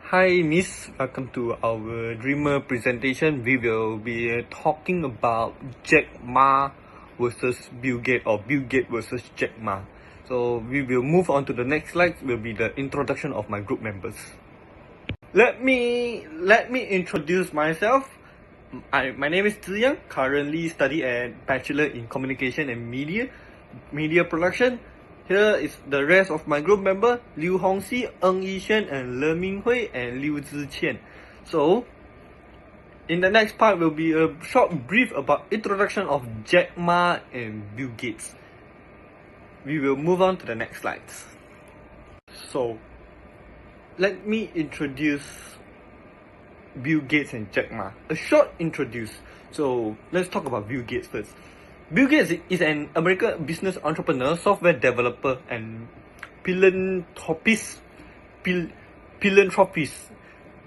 Hi Miss, welcome to our Dreamer presentation. We will be talking about Jack Ma versus Bill Gates or Bill Gates versus Jack Ma. So we will move on to the next slide, will be the introduction of my group members. Let me introduce myself. My name is Ziyang, currently study at Bachelor in Communication and Media Production. Here is the rest of my group member, Liu Hongxi, Ng Yishen, and Le Minghui, and Liu Ziqian. So, in the next part will be a short brief about introduction of Jack Ma and Bill Gates. We will move on to the next slides. So, let me introduce Bill Gates and Jack Ma. A short introduce. So, let's talk about Bill Gates first. Bill Gates is an American business entrepreneur, software developer, and philanthropist.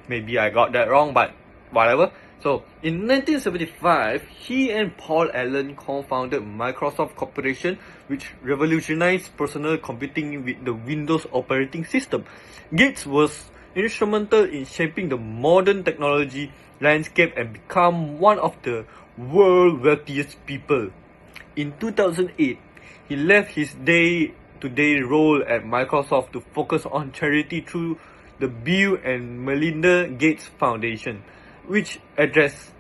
Maybe I got that wrong, but whatever. So, in 1975, he and Paul Allen co-founded Microsoft Corporation, which revolutionized personal computing with the Windows operating system. Gates was instrumental in shaping the modern technology landscape and become one of the world's wealthiest people. In 2008, he left his day-to-day role at Microsoft to focus on charity through the Bill and Melinda Gates Foundation, which address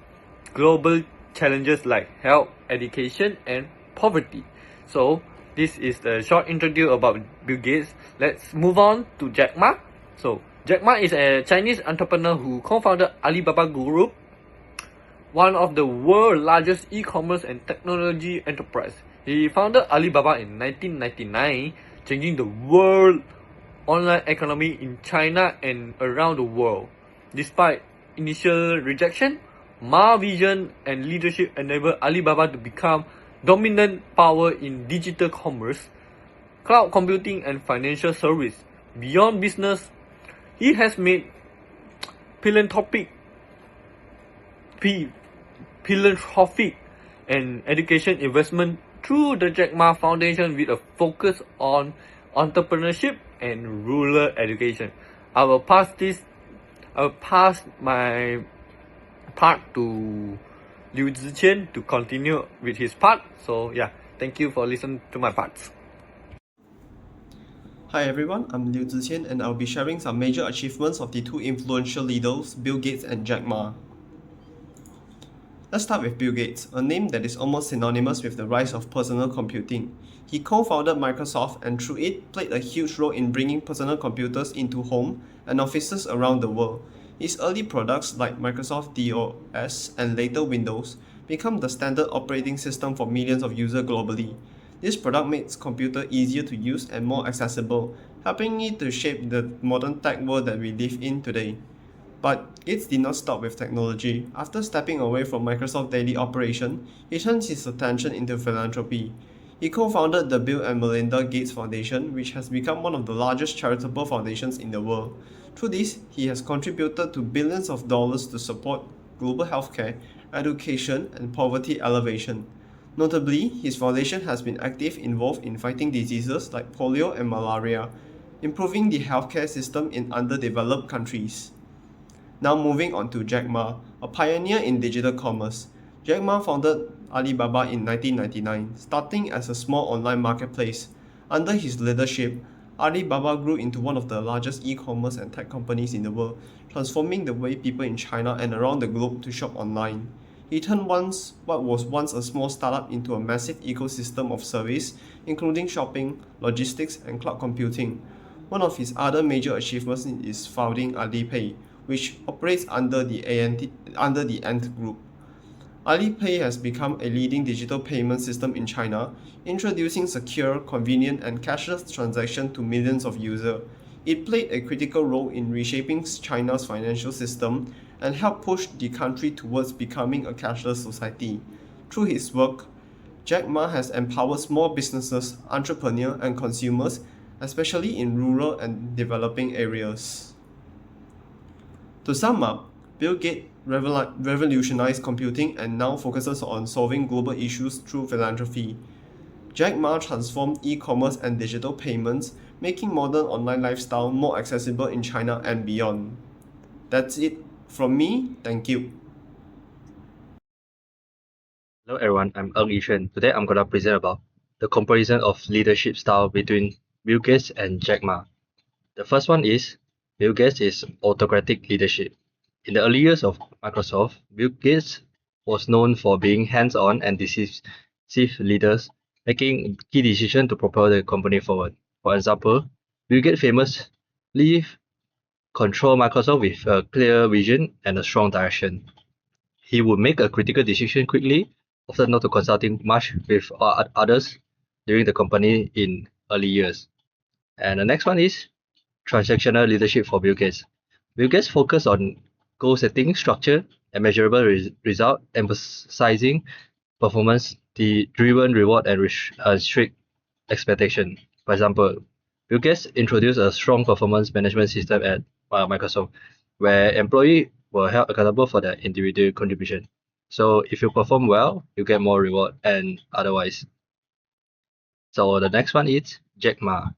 global challenges like health, education, and poverty. So, this is the short introduction about Bill Gates. Let's move on to Jack Ma. So, Jack Ma is a Chinese entrepreneur who co-founded Alibaba Group, one of the world's largest e-commerce and technology enterprise. He founded Alibaba in 1999, changing the world online economy in China and around the world. Despite initial rejection, Ma's vision and leadership enabled Alibaba to become dominant power in digital commerce, cloud computing, and financial service. Beyond business, he has made philanthropic and education investment through the Jack Ma Foundation with a focus on entrepreneurship and rural education. I will pass my part to Liu Ziqian to continue with his part. So yeah, thank you for listening to my parts. Hi everyone, I'm Liu Ziqian and I'll be sharing some major achievements of the two influential leaders, Bill Gates and Jack Ma. Let's start with Bill Gates, a name that is almost synonymous with the rise of personal computing. He co-founded Microsoft and through it played a huge role in bringing personal computers into home and offices around the world. His early products like Microsoft DOS and later Windows became the standard operating system for millions of users globally. This product makes computer easier to use and more accessible, helping it to shape the modern tech world that we live in today. But Gates did not stop with technology. After stepping away from Microsoft's daily operation, he turned his attention into philanthropy. He co-founded the Bill and Melinda Gates Foundation, which has become one of the largest charitable foundations in the world. Through this, he has contributed to billions of dollars to support global healthcare, education, and poverty alleviation. Notably, his foundation has been actively involved in fighting diseases like polio and malaria, improving the healthcare system in underdeveloped countries. Now moving on to Jack Ma, a pioneer in digital commerce. Jack Ma founded Alibaba in 1999, starting as a small online marketplace. Under his leadership, Alibaba grew into one of the largest e-commerce and tech companies in the world, transforming the way people in China and around the globe to shop online. He turned what was once a small startup into a massive ecosystem of service, including shopping, logistics, and cloud computing. One of his other major achievements is founding Alipay, which operates under the Ant Group. Alipay has become a leading digital payment system in China, introducing secure, convenient, and cashless transactions to millions of users. It played a critical role in reshaping China's financial system and helped push the country towards becoming a cashless society. Through his work, Jack Ma has empowered small businesses, entrepreneurs, and consumers, especially in rural and developing areas. To sum up, Bill Gates revolutionized computing and now focuses on solving global issues through philanthropy. Jack Ma transformed e-commerce and digital payments, making modern online lifestyle more accessible in China and beyond. That's it from me. Thank you. Hello everyone, I'm Ng Yishuan. Today I'm gonna present about the comparison of leadership style between Bill Gates and Jack Ma. The first one is Bill Gates is autocratic leadership. In the early years of Microsoft, Bill Gates was known for being hands-on and decisive leaders, making key decisions to propel the company forward. For example, Bill Gates famously controlled Microsoft with a clear vision and a strong direction. He would make a critical decision quickly, often not consulting much with others during the company in early years. And the next one is transactional leadership for Bill Gates. Bill Gates focused on goal setting, structure, and measurable result, emphasizing performance-driven reward and strict expectation. For example, Bill Gates introduced a strong performance management system at Microsoft, where employees were held accountable for their individual contribution. So if you perform well, you get more reward and otherwise. So the next one is Jack Ma.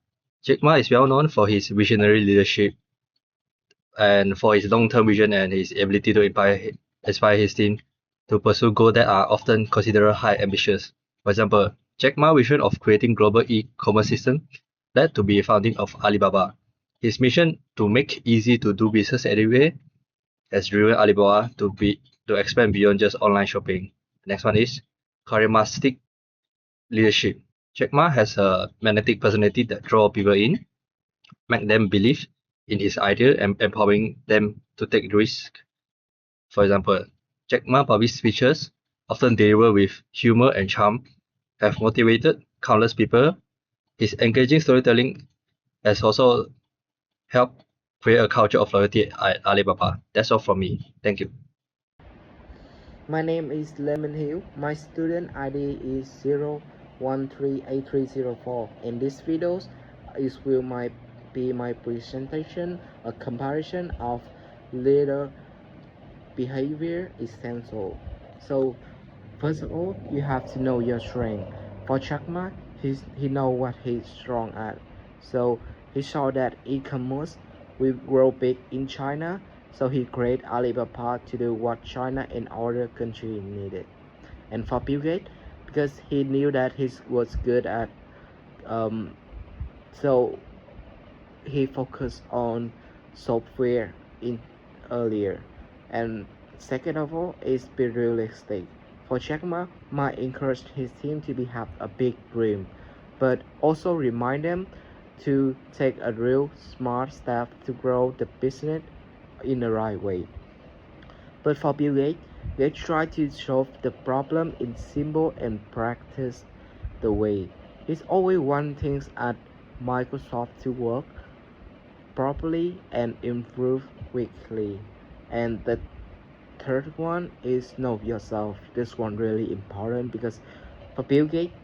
Jack Ma is well known for his visionary leadership and for his long-term vision and his ability to inspire his team to pursue goals that are often considered high ambitious. For example, Jack Ma's vision of creating global e-commerce system led to the founding of Alibaba. His mission to make easy to do business anywhere has driven Alibaba to expand beyond just online shopping. Next one is charismatic leadership. Jack Ma has a magnetic personality that draws people in, make them believe in his idea and empowering them to take risks. For example, Jack Ma public speeches, often delivered with humor and charm, have motivated countless people. His engaging storytelling has also helped create a culture of loyalty at Alibaba. That's all from me. Thank you. My name is Lemon Hill. My student ID is 0138304. In this video, be my presentation, a comparison of leader behavior essential. So first of all, you have to know your strength. For Jack Ma, he know what he's strong at. So he saw that e-commerce will grow big in China. So he created Alibaba to do what China and other countries needed. And for Bill Gates, because he knew that he was good at, so he focused on software in earlier. And second of all is be realistic. For Jack Ma encouraged his team to have a big dream, but also remind them to take a real smart step to grow the business in the right way. But for Bill Gates, they try to solve the problem in simple and practice the way. He's always want things at Microsoft to work properly and improve quickly. And the third one is know yourself. This one really important because for Bill Gates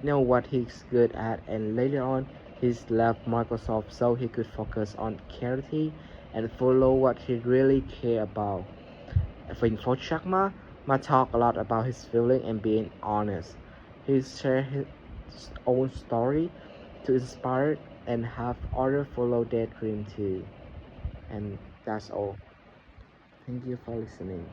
know what he's good at, and later on he's left Microsoft so he could focus on charity and follow what he really care about. For Jack Ma talk a lot about his feeling and being honest. He share his own story to inspire and have others follow their dream too. And that's all. Thank you for listening.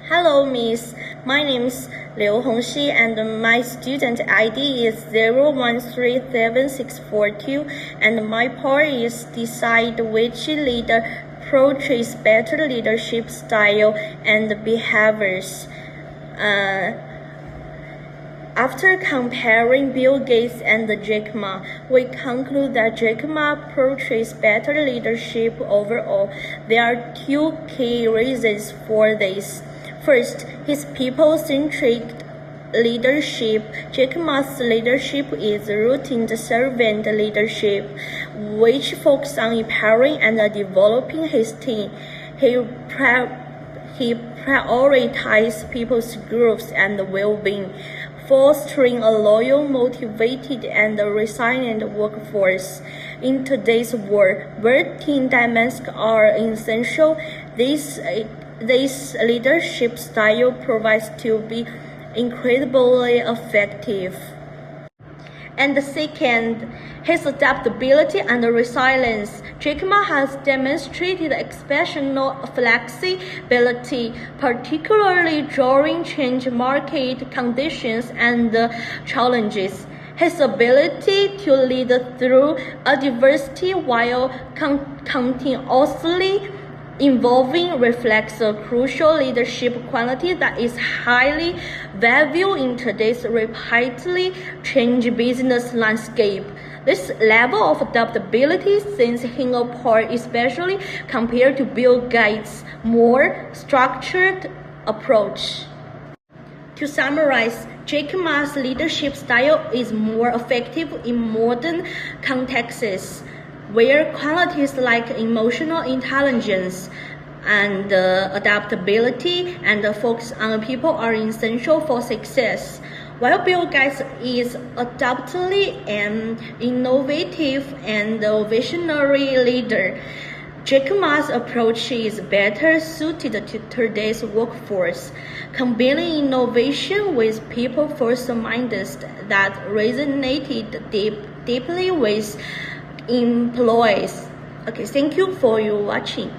Hello, Miss. My name is Liu Hongxi, and my student ID is 0137642, and my part is decide which leader portrays better leadership style and behaviors. After comparing Bill Gates and Jack Ma, we conclude that Jack Ma portrays better leadership overall. There are two key reasons for this. First, his people-centric leadership. Jack Ma's leadership is rooted in servant leadership, which focuses on empowering and developing his team. He prioritizes people's growth and well-being, fostering a loyal, motivated, and resilient workforce. In today's world, where team dynamics are essential, this leadership style provides to be incredibly effective. And second, his adaptability and resilience. Jack Ma has demonstrated exceptional flexibility, particularly during changing market conditions and challenges. His ability to lead through adversity while continuously evolving reflects a crucial leadership quality that is highly valued in today's rapidly changing business landscape. This level of adaptability sets him apart, especially compared to Bill Gates' more structured approach. To summarize, Jack Ma's leadership style is more effective in modern contexts, where qualities like emotional intelligence and adaptability and focus on people are essential for success. While Bill Gates is adaptable and innovative and a visionary leader, Jack Ma's approach is better suited to today's workforce, combining innovation with people-first mindset that resonated deeply with employees. Okay, thank you for your watching.